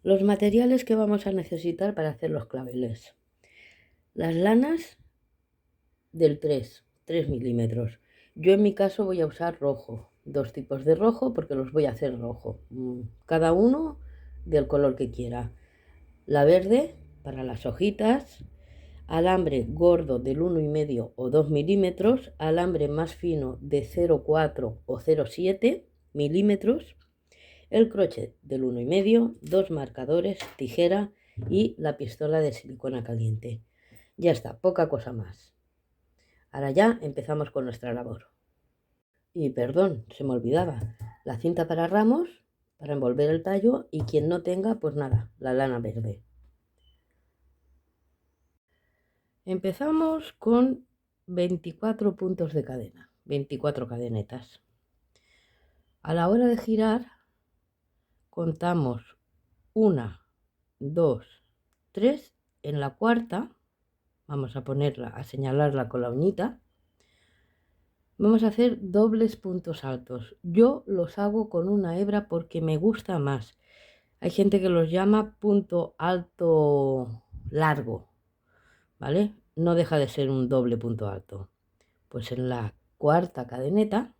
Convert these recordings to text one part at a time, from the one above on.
Los materiales que vamos a necesitar para hacer los claveles. Las lanas del 3 milímetros. Yo en mi caso voy a usar rojo, 2 tipos de rojo porque los voy a hacer rojo, cada uno del color que quiera. La verde para las hojitas, alambre gordo del 1,5 o 2 milímetros, alambre más fino de 0,4 o 0,7 milímetros, el crochet del 1,5, dos marcadores, tijera y la pistola de silicona caliente. Ya está, poca cosa más. Ahora ya empezamos con nuestra labor. Y perdón, se me olvidaba, la cinta para ramos, para envolver el tallo, y quien no tenga, pues nada, la lana verde. Empezamos con 24 puntos de cadena, 24 cadenetas. A la hora de girar, contamos 1, 2, 3, en la cuarta, vamos a ponerla, a señalarla con la uñita, vamos a hacer dobles puntos altos. Yo los hago con una hebra porque me gusta más. Hay gente que los llama punto alto largo, ¿vale? No deja de ser un doble punto alto. Pues en la cuarta cadeneta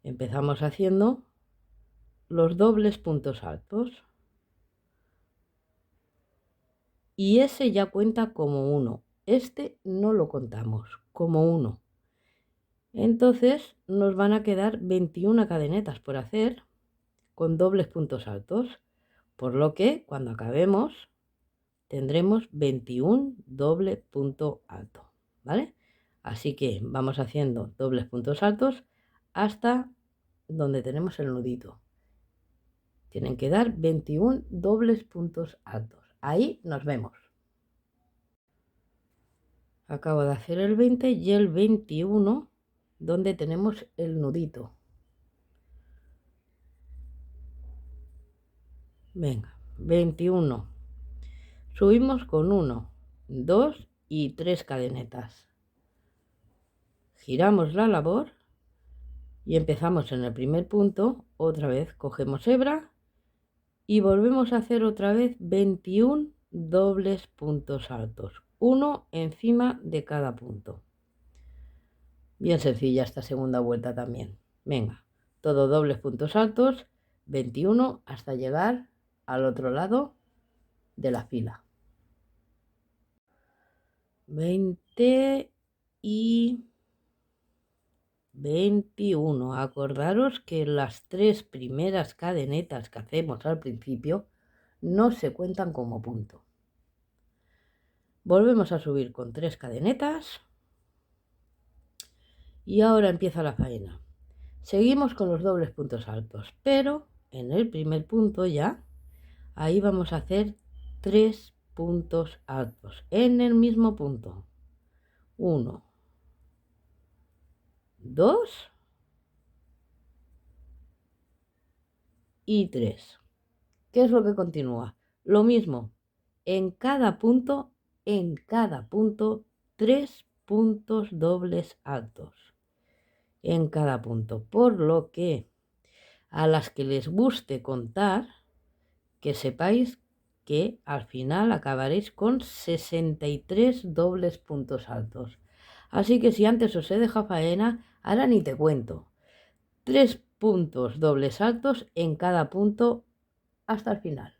empezamos haciendo los dobles puntos altos. Y ese ya cuenta como uno. Este no lo contamos como uno. Entonces nos van a quedar 21 cadenetas por hacer con dobles puntos altos, por lo que cuando acabemos tendremos 21 doble punto alto, ¿vale? Así que vamos haciendo dobles puntos altos hasta donde tenemos el nudito. Tienen que dar 21 dobles puntos altos. Ahí nos vemos. Acabo de hacer el 20 y el 21 donde tenemos el nudito. Venga, 21. Subimos con 1, 2 y 3 cadenetas. Giramos la labor y empezamos en el primer punto. Otra vez cogemos hebra y volvemos a hacer otra vez 21 dobles puntos altos, uno encima de cada punto. Bien sencilla esta segunda vuelta también. Venga, todo dobles puntos altos, 21 hasta llegar al otro lado de la fila. 20 y 21. Acordaros que las 3 primeras cadenetas que hacemos al principio no se cuentan como punto. Volvemos a subir con 3 cadenetas y ahora empieza la faena. Seguimos con los dobles puntos altos, pero en el primer punto ya, ahí vamos a hacer 3 puntos altos en el mismo punto. 1, 2 y 3. ¿Qué es lo que continúa? Lo mismo, en cada punto, 3 puntos dobles altos. En cada punto, por lo que a las que les guste contar, que sepáis que al final acabaréis con 63 dobles puntos altos. Así que si antes os he dejado faena, ahora ni te cuento. 3 puntos dobles altos en cada punto hasta el final.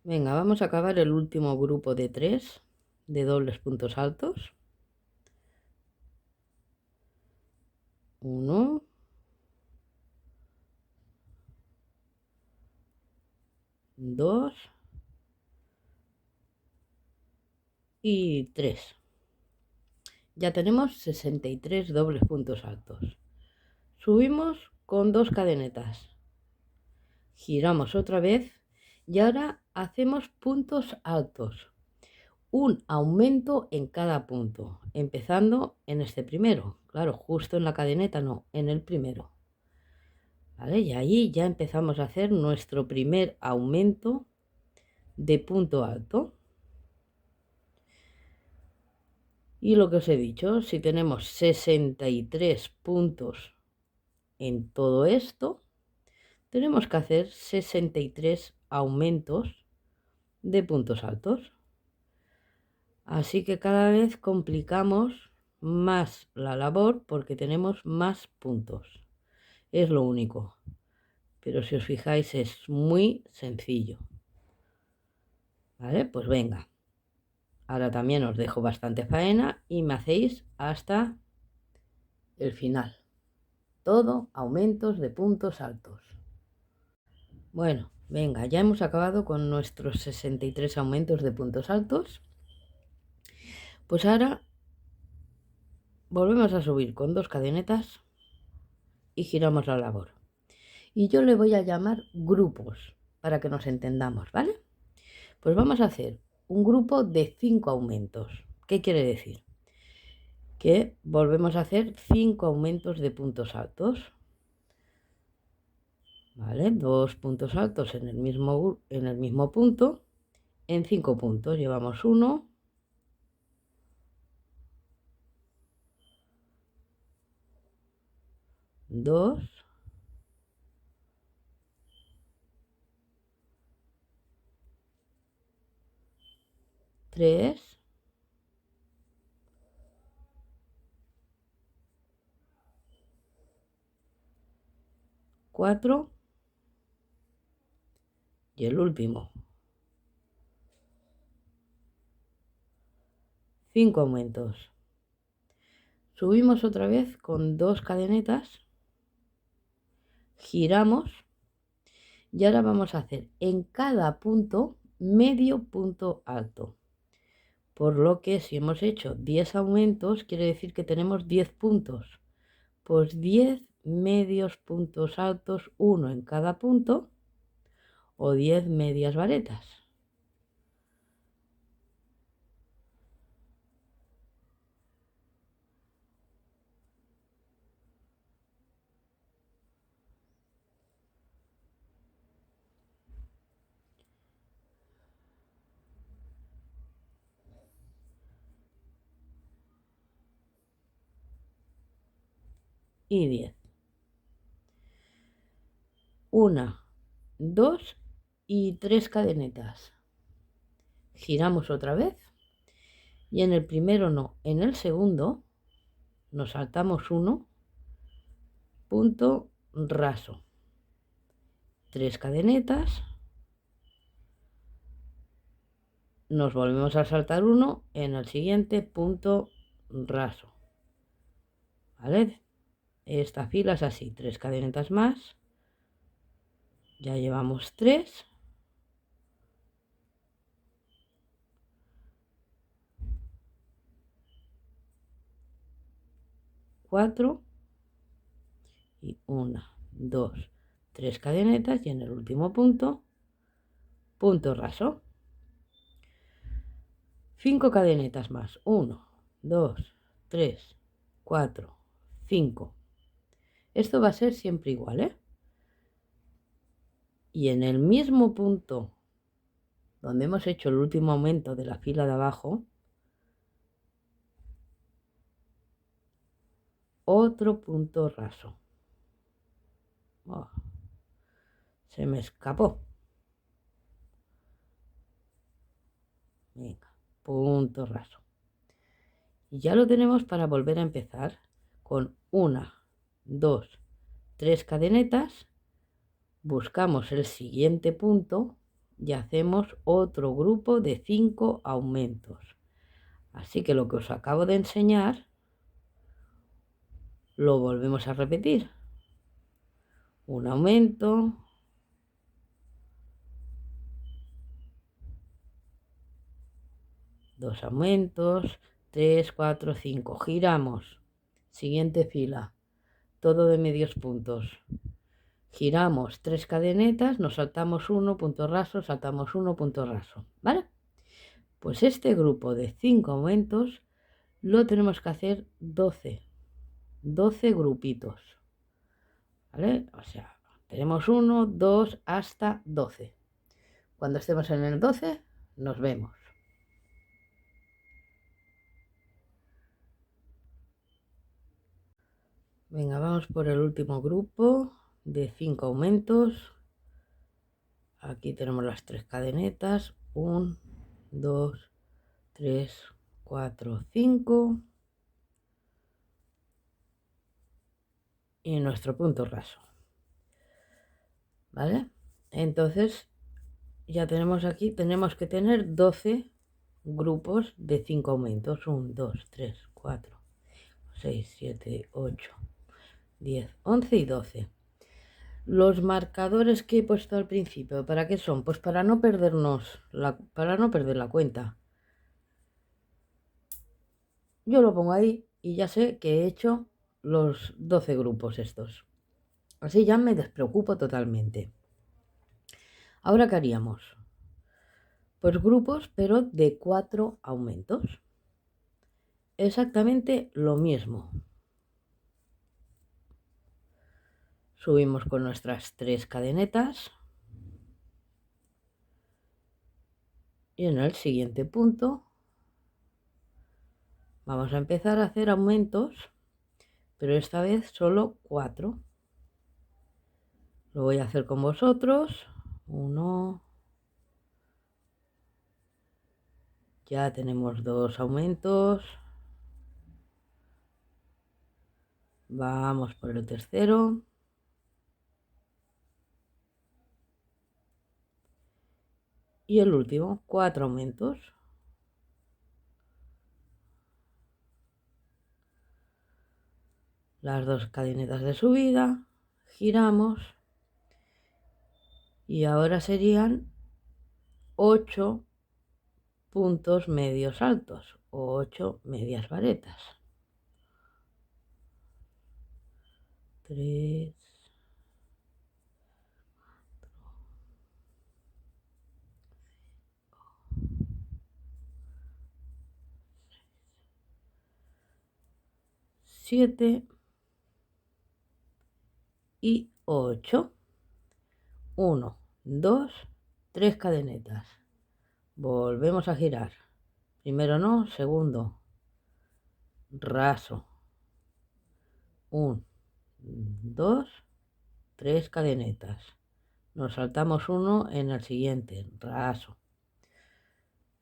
Venga, vamos a acabar el último grupo de 3 de dobles puntos altos. 1, 2 y 3. Ya tenemos 63 dobles puntos altos. Subimos con 2 cadenetas. Giramos otra vez y ahora hacemos puntos altos. Un aumento en cada punto, empezando en este primero. Claro, justo en la cadeneta no, en el primero. ¿Vale? Y ahí ya empezamos a hacer nuestro primer aumento de punto alto. Y lo que os he dicho, si tenemos 63 puntos en todo esto, tenemos que hacer 63 aumentos de puntos altos. Así que cada vez complicamos más la labor porque tenemos más puntos. Es lo único. Pero si os fijáis es muy sencillo. ¿Vale? Pues venga. Ahora también os dejo bastante faena y me hacéis hasta el final. Todo aumentos de puntos altos. Bueno, venga, ya hemos acabado con nuestros 63 aumentos de puntos altos. Pues ahora volvemos a subir con 2 cadenetas y giramos la labor. Y yo le voy a llamar grupos para que nos entendamos, ¿vale? Pues vamos a hacer un grupo de 5 aumentos. ¿Qué quiere decir? Que volvemos a hacer 5 aumentos de puntos altos. ¿Vale? 2 puntos altos en el mismo punto, en 5 puntos. Llevamos 1, 2, 3, 4 y el último. 5 aumentos. Subimos otra vez con 2 cadenetas, giramos y ahora vamos a hacer en cada punto medio punto alto. Por lo que si hemos hecho 10 aumentos, quiere decir que tenemos 10 puntos. Pues 10 medios puntos altos, uno en cada punto, o 10 medias varetas. Y 10. 1, 2 y 3 cadenetas. Giramos otra vez. Y en el primero no, en el segundo nos saltamos 1, punto raso. 3 cadenetas. Nos volvemos a saltar 1 en el siguiente punto raso. ¿Vale? Esta fila es así, 3 cadenetas más. Ya llevamos 3. 4 y 1, 2, 3 cadenetas y en el último punto, punto raso. 5 cadenetas más. 1, 2, 3, 4, 5. Esto va a ser siempre igual, ¿eh? Y en el mismo punto donde hemos hecho el último aumento de la fila de abajo, otro punto raso. Oh, se me escapó. Venga, punto raso. Y ya lo tenemos para volver a empezar con 1, 2, 3 cadenetas. Buscamos el siguiente punto y hacemos otro grupo de 5 aumentos. Así que lo que os acabo de enseñar lo volvemos a repetir. Un aumento, dos aumentos, 3, 4, 5. Giramos. Siguiente fila. Todo de medios puntos. Giramos 3 cadenetas, nos saltamos 1, punto raso, saltamos 1, punto raso. ¿Vale? Pues este grupo de 5 aumentos lo tenemos que hacer 12 grupitos. ¿Vale? O sea, tenemos 1, 2 hasta 12. Cuando estemos en el 12, nos vemos. Venga, vamos por el último grupo de 5 aumentos. Aquí tenemos las 3 cadenetas. 1, 2, 3, 4, 5. Y nuestro punto raso. ¿Vale? Entonces, ya tenemos aquí, tenemos que tener 12 grupos de 5 aumentos. 1, 2, 3, 4, 6, 7, 8, 10, 11 y 12. Los marcadores que he puesto al principio, ¿para qué son? Pues para no perder la cuenta. Yo lo pongo ahí y ya sé que he hecho los 12 grupos estos. Así ya me despreocupo totalmente. Ahora, ¿qué haríamos? Pues grupos, pero de 4 aumentos. Exactamente lo mismo. Subimos con nuestras 3 cadenetas. Y en el siguiente punto vamos a empezar a hacer aumentos, pero esta vez solo 4. Lo voy a hacer con vosotros. 1. Ya tenemos 2 aumentos. Vamos por el tercero. Y el último, 4 aumentos. Las 2 cadenetas de subida. Giramos. Y ahora serían 8 puntos medios altos o 8 medias varetas. 3, 7 y 8. 1, 2, 3 cadenetas. Volvemos a girar. Primero no, segundo. Raso. 1, 2, 3 cadenetas. Nos saltamos uno en el siguiente. Raso.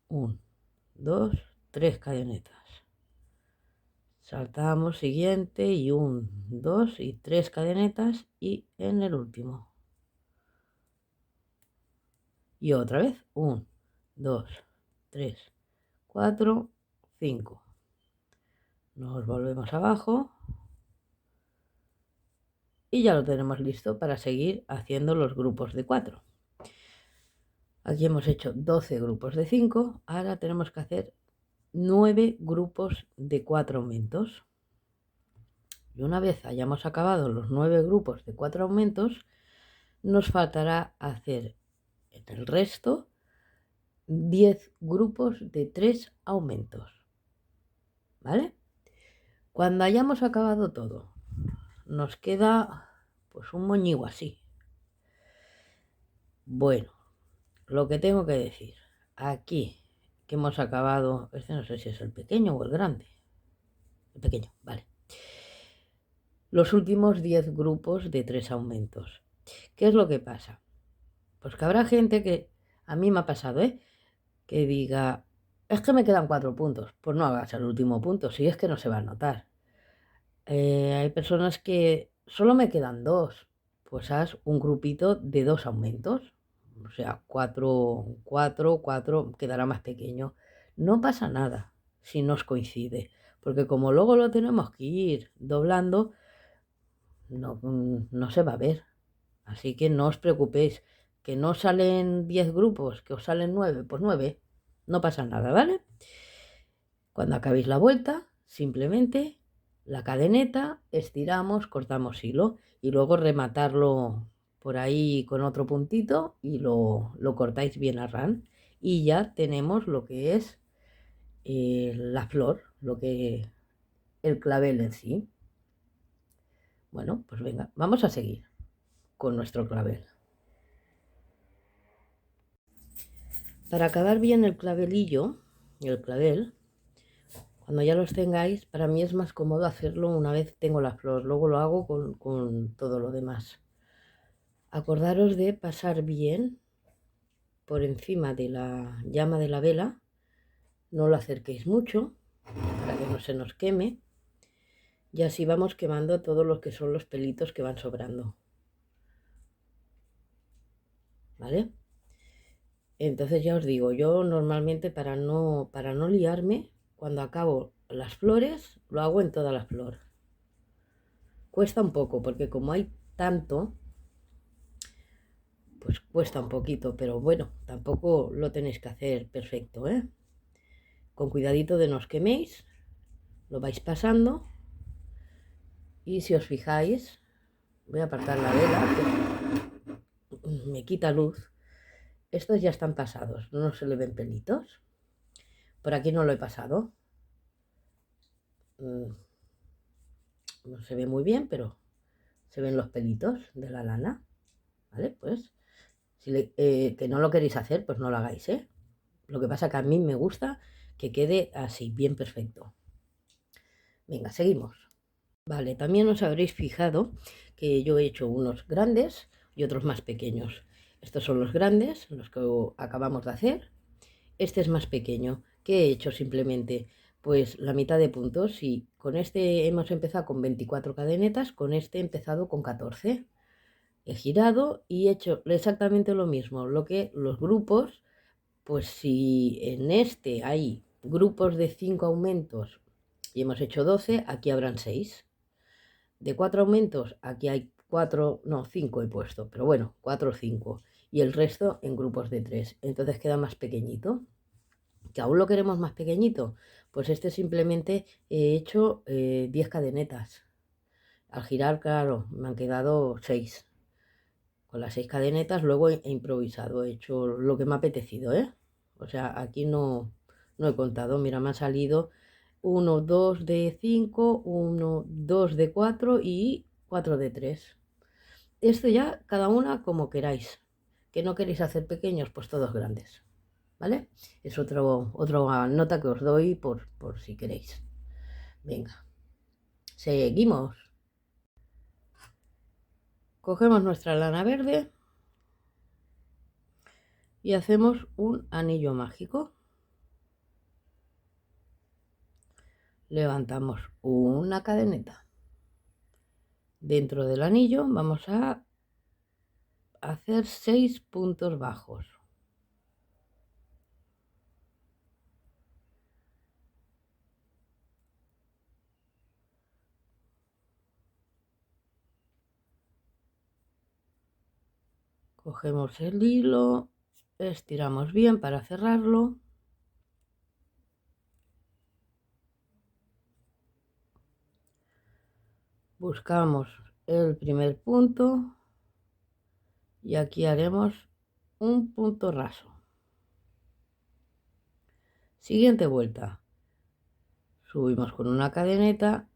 1, 2, 3 cadenetas. Saltamos siguiente y 1, 2 y 3 cadenetas y en el último. Y otra vez 1, 2, 3, 4, 5. Nos volvemos abajo y ya lo tenemos listo para seguir haciendo los grupos de 4. Aquí hemos hecho 12 grupos de 5, ahora tenemos que hacer 9 grupos de 4 aumentos. Y una vez hayamos acabado los 9 grupos de 4 aumentos, nos faltará hacer en el resto 10 grupos de 3 aumentos. ¿Vale? Cuando hayamos acabado todo, nos queda pues un moñigo así. Bueno, lo que tengo que decir, aquí que hemos acabado, este no sé si es el pequeño o el grande. El pequeño, vale. Los últimos 10 grupos de 3 aumentos. ¿Qué es lo que pasa? Pues que habrá gente que, a mí me ha pasado, que diga, es que me quedan 4 puntos. Pues no hagas el último punto, si es que no se va a notar. Hay personas que solo me quedan 2. Pues haz un grupito de 2 aumentos. O sea, 4, 4, 4, quedará más pequeño. No pasa nada si nos coincide, porque como luego lo tenemos que ir doblando, no se va a ver. Así que no os preocupéis, que no salen 10 grupos, que os salen 9, pues 9, no pasa nada, ¿vale? Cuando acabéis la vuelta, simplemente la cadeneta, estiramos, cortamos hilo y luego rematarlo por ahí con otro puntito y lo cortáis bien a ran y ya tenemos lo que es la flor, el clavel en sí. Bueno, pues venga, vamos a seguir con nuestro clavel. Para acabar bien el clavelillo, el clavel, Cuando ya los tengáis, para mí es más cómodo hacerlo una vez tengo la flor, luego lo hago con todo lo demás. Acordaros de pasar bien por encima de la llama de la vela, no lo acerquéis mucho para que no se nos queme y así vamos quemando todos los que son los pelitos que van sobrando, ¿vale? Entonces ya os digo, yo normalmente para no liarme, cuando acabo las flores, lo hago en toda la flor. Cuesta un poco, porque como hay tanto, pues cuesta un poquito, pero bueno, tampoco lo tenéis que hacer perfecto, ¿eh? Con cuidadito de no os queméis, lo vais pasando y si os fijáis, voy a apartar la vela, que me quita luz. Estos ya están pasados, no se le ven pelitos. Por aquí no lo he pasado. No se ve muy bien, pero se ven los pelitos de la lana, ¿vale? Pues que no lo queréis hacer, pues no lo hagáis, ¿eh? Lo que pasa que a mí me gusta que quede así, bien perfecto. Venga, seguimos. Vale, también os habréis fijado que yo he hecho unos grandes y otros más pequeños. Estos son los grandes, los que acabamos de hacer. Este es más pequeño. ¿Qué he hecho simplemente? Pues la mitad de puntos y con este hemos empezado con 24 cadenetas, con este he empezado con 14. He girado y he hecho exactamente lo mismo, lo que los grupos, pues si en este hay grupos de 5 aumentos y hemos hecho 12, aquí habrán 6. De 4 aumentos, aquí hay 4, no, 5 he puesto, pero bueno, 4 o 5. Y el resto en grupos de 3. Entonces queda más pequeñito. Que aún lo queremos más pequeñito, pues este simplemente he hecho 10 cadenetas. Al girar, claro, me han quedado 6. Con las 6 cadenetas luego he improvisado, he hecho lo que me ha apetecido, ¿eh? O sea, aquí no he contado, mira, me ha salido 1, 2 de 5, 1, 2 de 4 y 4 de 3. Esto ya cada una como queráis. Que no queréis hacer pequeños, pues todos grandes. ¿Vale? Es otra nota que os doy por si queréis. Venga, seguimos. Cogemos nuestra lana verde y hacemos un anillo mágico. Levantamos una cadeneta. Dentro del anillo vamos a hacer 6 puntos bajos. Cogemos el hilo, estiramos bien para cerrarlo. Buscamos el primer punto y aquí haremos un punto raso. Siguiente vuelta. Subimos con una cadeneta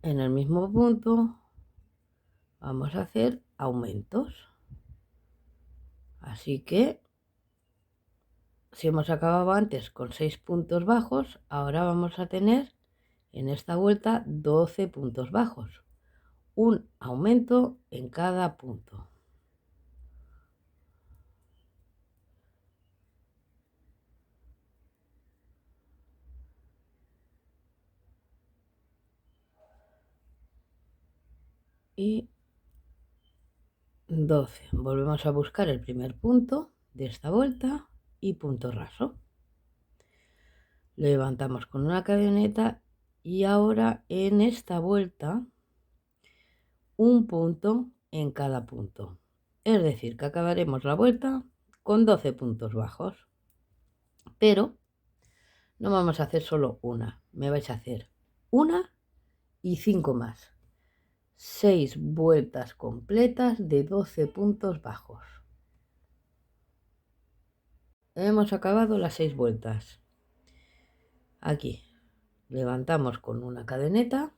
en el mismo punto. Vamos a hacer aumentos. Así que si hemos acabado antes con 6 puntos bajos, ahora vamos a tener en esta vuelta 12 puntos bajos. Un aumento en cada punto. Y 12. Volvemos a buscar el primer punto de esta vuelta y punto raso. Levantamos con una cadeneta y ahora en esta vuelta un punto en cada punto. Es decir, que acabaremos la vuelta con 12 puntos bajos. Pero no vamos a hacer solo una, me vais a hacer una y 5 más. 6 vueltas completas de 12 puntos bajos. Hemos acabado las 6 vueltas. Aquí levantamos con una cadeneta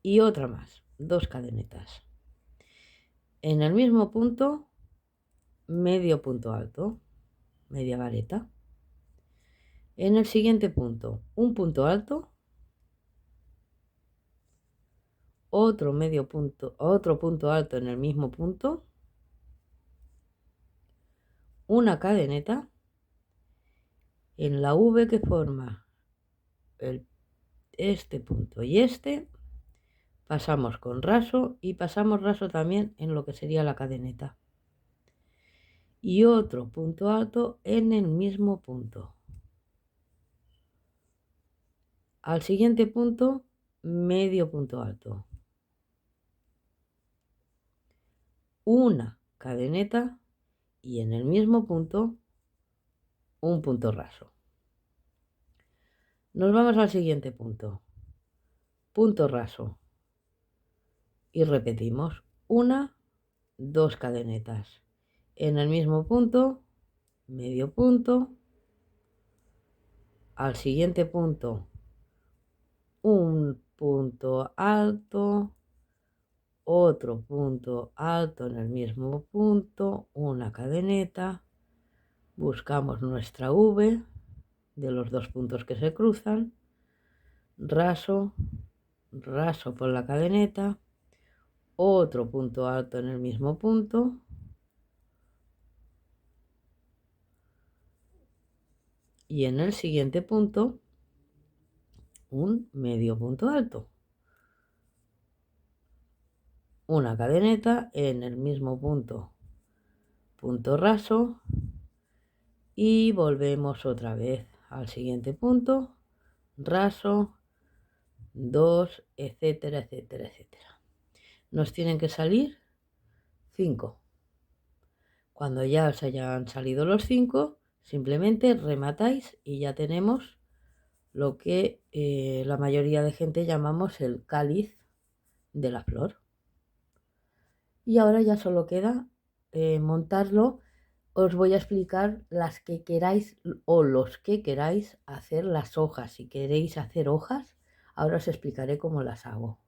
y otra más, 2 cadenetas. En el mismo punto, medio punto alto, media vareta. En el siguiente punto, un punto alto, otro medio punto, otro punto alto en el mismo punto, una cadeneta en la V que forma este punto y este, pasamos con raso y pasamos raso también en lo que sería la cadeneta. Y otro punto alto en el mismo punto. Al siguiente punto, medio punto alto. Una cadeneta y en el mismo punto, un punto raso. Nos vamos al siguiente punto. Punto raso. Y repetimos. Una, dos cadenetas. En el mismo punto, medio punto. Al siguiente punto, un punto alto, otro punto alto en el mismo punto, una cadeneta, buscamos nuestra V de los dos puntos que se cruzan, raso, raso por la cadeneta, otro punto alto en el mismo punto, y en el siguiente punto un medio punto alto. Una cadeneta en el mismo punto, punto raso, y volvemos otra vez al siguiente punto, raso, 2, etcétera, etcétera, etcétera. Nos tienen que salir 5. Cuando ya os hayan salido los 5, simplemente rematáis y ya tenemos lo que la mayoría de gente llamamos el cáliz de la flor. Y ahora ya solo queda montarlo. Os voy a explicar las que queráis o los que queráis hacer las hojas. Si queréis hacer hojas, ahora os explicaré cómo las hago.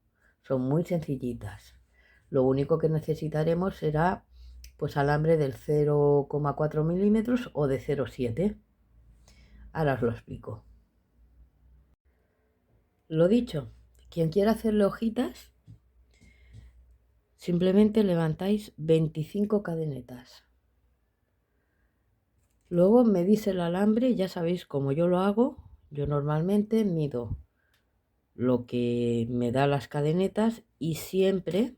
Son muy sencillitas. Lo único que necesitaremos será pues alambre del 0,4 milímetros o de 0,7. Ahora os lo explico. Lo dicho, quien quiera hacerle hojitas, simplemente levantáis 25 cadenetas. Luego medís el alambre, ya sabéis cómo yo lo hago. Yo normalmente mido lo que me da las cadenetas y siempre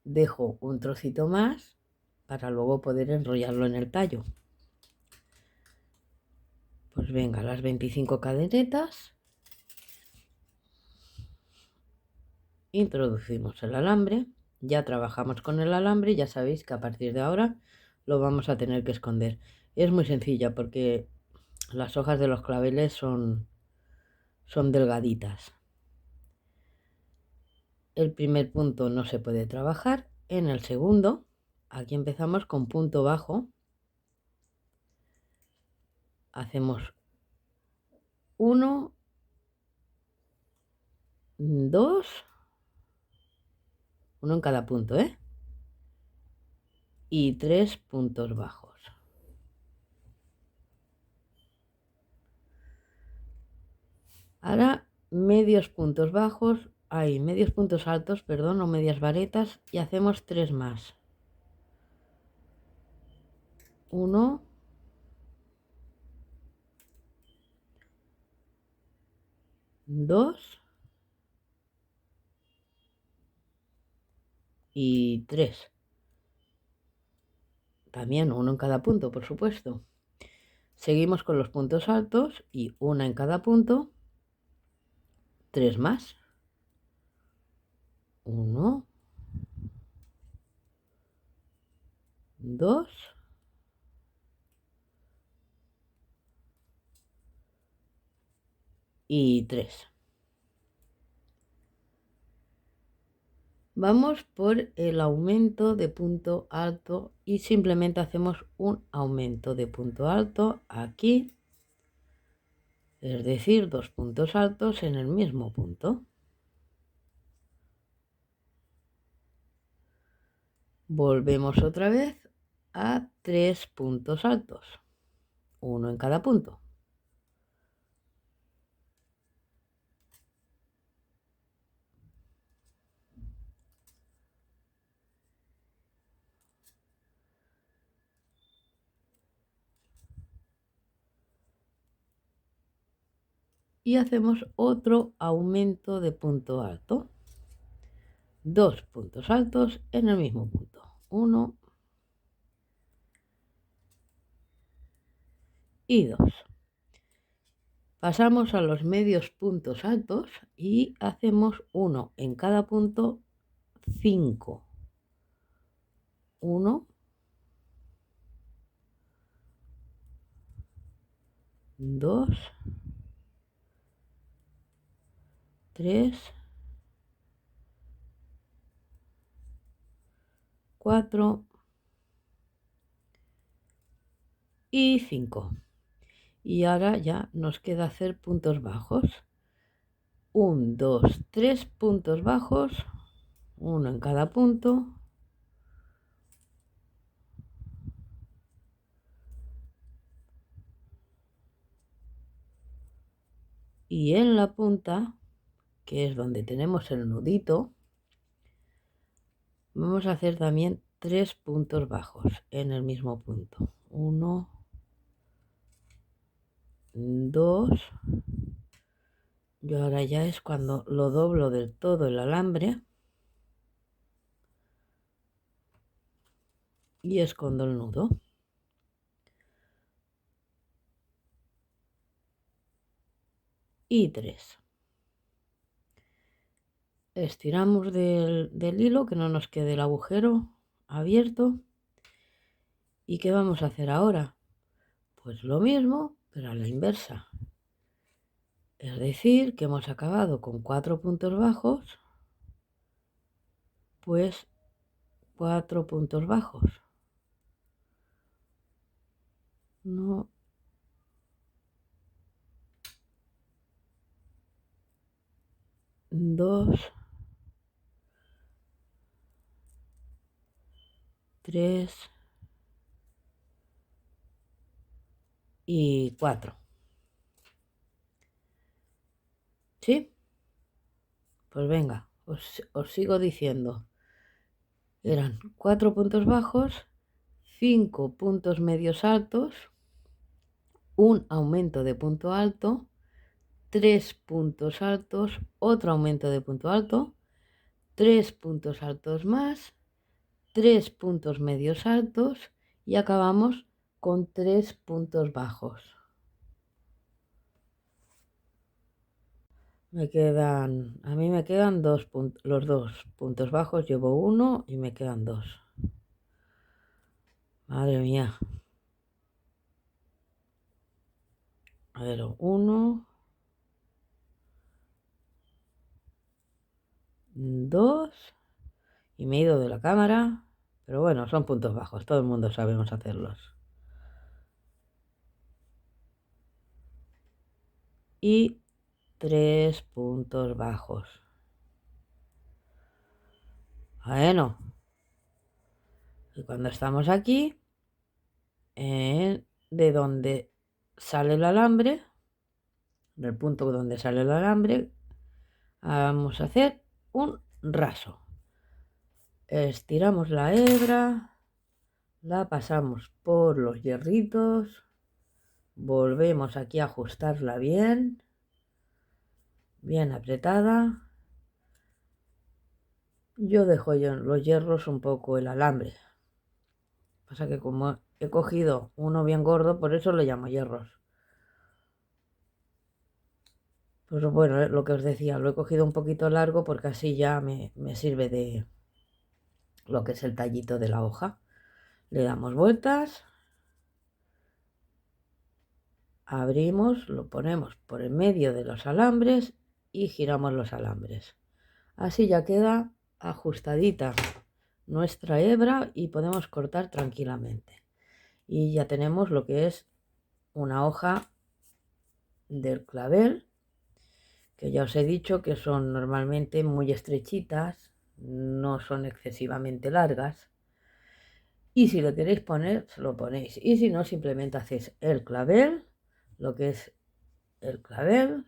dejo un trocito más para luego poder enrollarlo en el tallo. Pues venga, las 25 cadenetas. Introducimos el alambre. Ya trabajamos con el alambre, ya sabéis que a partir de ahora lo vamos a tener que esconder. Es muy sencilla porque las hojas de los claveles son delgaditas. El primer punto no se puede trabajar. En el segundo, aquí empezamos con punto bajo. Hacemos 1, 2, uno en cada punto, y 3 puntos bajos. Ahora medios puntos bajos, medios puntos altos, perdón, o medias varetas, y hacemos 3 más. 1, 2 y 3. También uno en cada punto, por supuesto. Seguimos con los puntos altos y una en cada punto, 3 más. 1, 2 y 3. Vamos por el aumento de punto alto y simplemente hacemos un aumento de punto alto aquí, es decir, 2 puntos altos en el mismo punto. Volvemos otra vez a 3 puntos altos, uno en cada punto. y hacemos otro aumento de punto alto. 2 puntos altos en el mismo punto. 1 y 2. Pasamos a los medios puntos altos y hacemos uno en cada punto 5. 1, 2, 3, 4 y 5. Y ahora ya nos queda hacer puntos bajos. 1, 2, 3 puntos bajos, uno en cada punto. Y en la punta, que es donde tenemos el nudito, vamos a hacer también 3 puntos bajos en el mismo punto. 1, 2. Y ahora ya es cuando lo doblo del todo el alambre y escondo el nudo. Y 3. Estiramos del hilo, que no nos quede el agujero abierto. ¿Y qué vamos a hacer ahora? Pues lo mismo, pero a la inversa. Es decir, que hemos acabado con 4 puntos bajos, pues 4 puntos bajos. 1, 2, 3 y 4. ¿Sí? Pues venga, os sigo diciendo. Eran 4 puntos bajos, 5 puntos medios altos, un aumento de punto alto, 3 puntos altos, otro aumento de punto alto, 3 puntos altos más, 3 puntos medios altos y acabamos con 3 puntos bajos. A mí me quedan los 2 puntos bajos, llevo uno y me quedan 2. Madre mía. A ver, 1, 2 y me he ido de la cámara, pero bueno, son puntos bajos, todo el mundo sabemos hacerlos. Y 3 puntos bajos. Bueno, y cuando estamos aquí, de donde sale el alambre, del punto donde sale el alambre, vamos a hacer un raso. Estiramos la hebra, la pasamos por los hierritos, volvemos aquí a ajustarla bien, bien apretada. Yo dejo en los hierros un poco el alambre. Pasa que como he cogido uno bien gordo, por eso le llamo hierros. Pues bueno, lo que os decía, lo he cogido un poquito largo porque así ya me sirve de lo que es el tallito de la hoja. Le damos vueltas, abrimos, lo ponemos por en medio de los alambres y giramos los alambres. Así ya queda ajustadita nuestra hebra y podemos cortar tranquilamente. Y ya tenemos lo que es una hoja del clavel, que ya os he dicho que son normalmente muy estrechitas, no son excesivamente largas. Y si lo queréis poner, se lo ponéis. Y si no, simplemente hacéis el clavel, lo que es el clavel,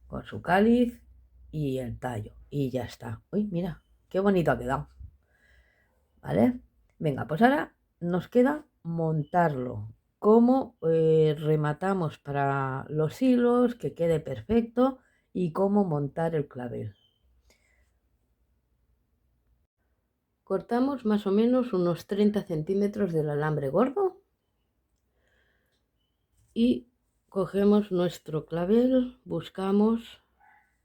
con su cáliz y el tallo. Y ya está. Uy, mira, qué bonito ha quedado. ¿Vale? Venga, pues ahora nos queda montarlo. cómo rematamos para los hilos, que quede perfecto y cómo montar el clavel. Cortamos más o menos unos 30 centímetros del alambre gordo y cogemos nuestro clavel, buscamos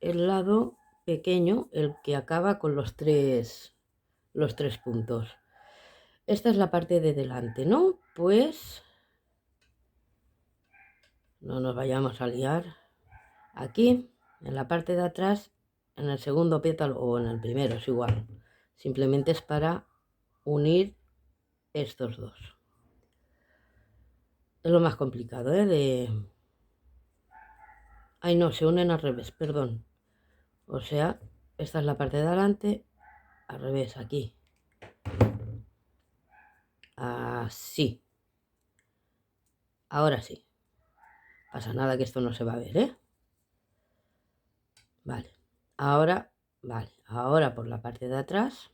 el lado pequeño, el que acaba con los tres puntos. Esta es la parte de delante, ¿no? Pues no nos vayamos a liar. Aquí, en la parte de atrás, en el segundo pétalo o en el primero, es igual. Simplemente es para unir estos dos. Es lo más complicado, ¿eh? Ay, no, se unen al revés, perdón. O sea, esta es la parte de adelante, al revés, aquí. Así. Ahora sí. Pasa nada que esto no se va a ver, ¿eh? Vale. Vale. Ahora por la parte de atrás.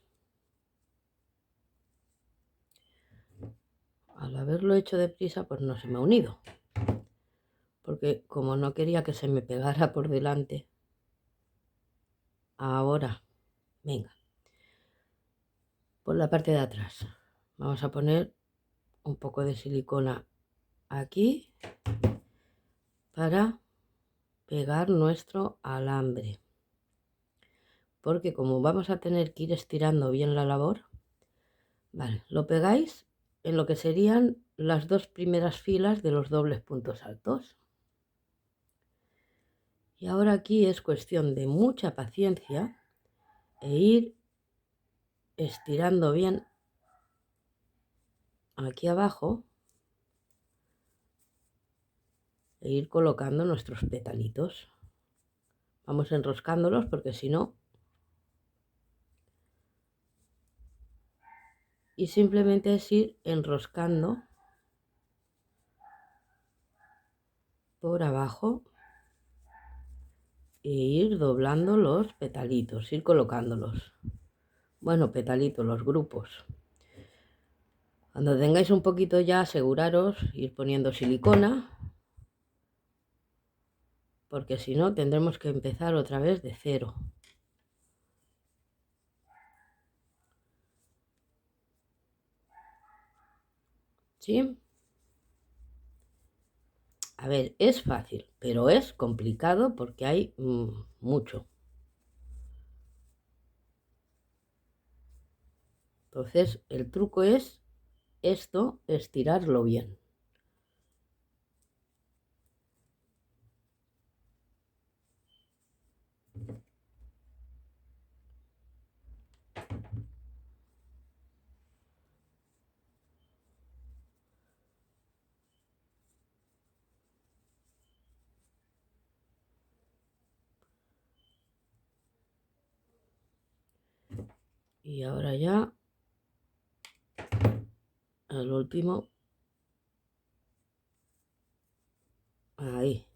Al haberlo hecho deprisa, pues no se me ha unido. Porque como no quería que se me pegara por delante. Ahora, venga. Por la parte de atrás. Vamos a poner un poco de silicona aquí para pegar nuestro alambre, porque como vamos a tener que ir estirando bien la labor, vale, lo pegáis en lo que serían las dos primeras filas de los dobles puntos altos. Y ahora aquí es cuestión de mucha paciencia e ir estirando bien aquí abajo e ir colocando nuestros petalitos. Vamos enroscándolos porque si no... Y simplemente es ir enroscando por abajo e ir doblando los petalitos, ir colocándolos. Bueno, petalitos, los grupos. Cuando tengáis un poquito ya, aseguraros ir poniendo silicona, porque si no tendremos que empezar otra vez de cero. ¿Sí? A ver, es fácil, pero es complicado porque hay mucho. Entonces, el truco es esto, estirarlo bien. Y ahora ya, el último, ahí.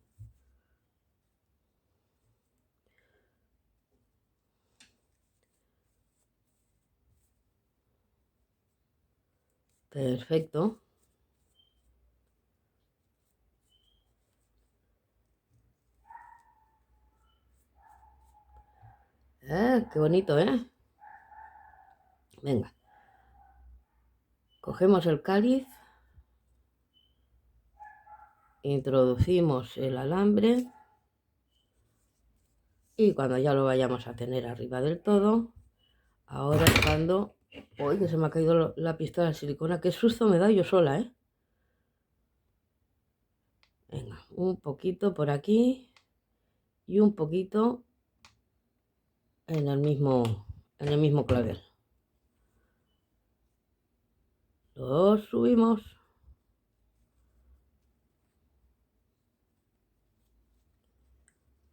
Perfecto. Qué bonito, ¿eh? Venga. Cogemos el cáliz, introducimos el alambre y cuando ya lo vayamos a tener arriba del todo, ahora es cuando... ¡Uy, que se me ha caído la pistola de silicona! ¡Qué susto me da yo sola, eh! Venga, un poquito por aquí y un poquito en el mismo clavel. Lo subimos.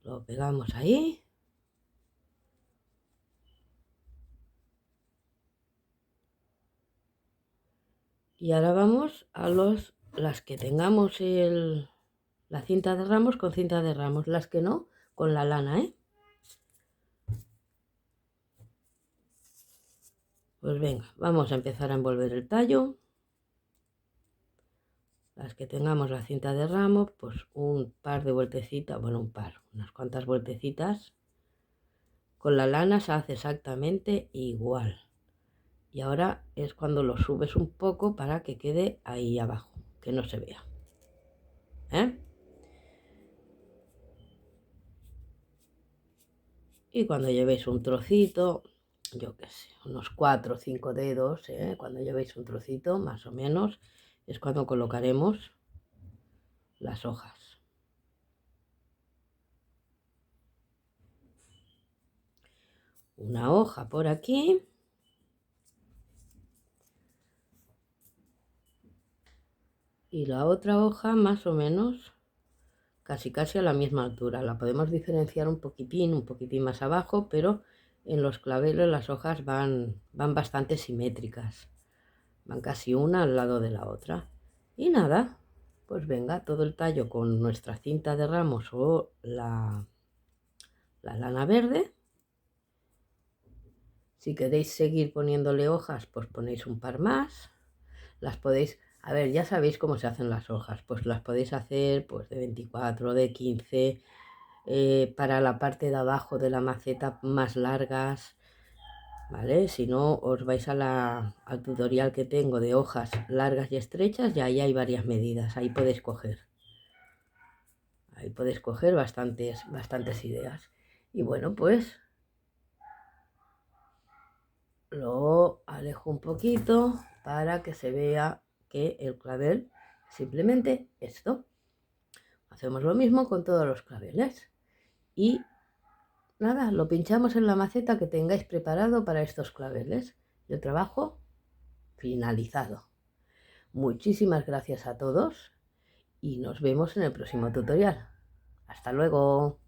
Lo pegamos ahí. Y ahora vamos a las que tengamos la cinta de ramos con cinta de ramos, las que no, con la lana, ¿eh? Pues venga, vamos a empezar a envolver el tallo. Las que tengamos la cinta de ramo, pues un par de vueltecitas, bueno, unas cuantas vueltecitas. Con la lana se hace exactamente igual. Y ahora es cuando lo subes un poco para que quede ahí abajo, que no se vea. Y cuando llevéis un trocito, yo qué sé, unos 4 o 5 dedos, cuando llevéis un trocito más o menos, es cuando colocaremos las hojas. Una hoja por aquí. Y la otra hoja más o menos casi a la misma altura. La podemos diferenciar un poquitín más abajo, pero en los claveles las hojas van bastante simétricas. Van casi una al lado de la otra. Y nada, pues venga, todo el tallo con nuestra cinta de ramos o la lana verde. Si queréis seguir poniéndole hojas, pues ponéis un par más. Las podéis, a ver, ya sabéis cómo se hacen las hojas, pues las podéis hacer pues de 24, de 15, para la parte de abajo de la maceta más largas, ¿vale? Si no, os vais al tutorial que tengo de hojas largas y estrechas y ahí hay varias medidas, ahí podéis coger. Ahí podéis coger bastantes ideas. Y bueno, pues lo alejo un poquito para que se vea que el clavel simplemente esto. Hacemos lo mismo con todos los claveles. Y nada, lo pinchamos en la maceta que tengáis preparado para estos claveles. El trabajo finalizado. Muchísimas gracias a todos y nos vemos en el próximo tutorial. Hasta luego.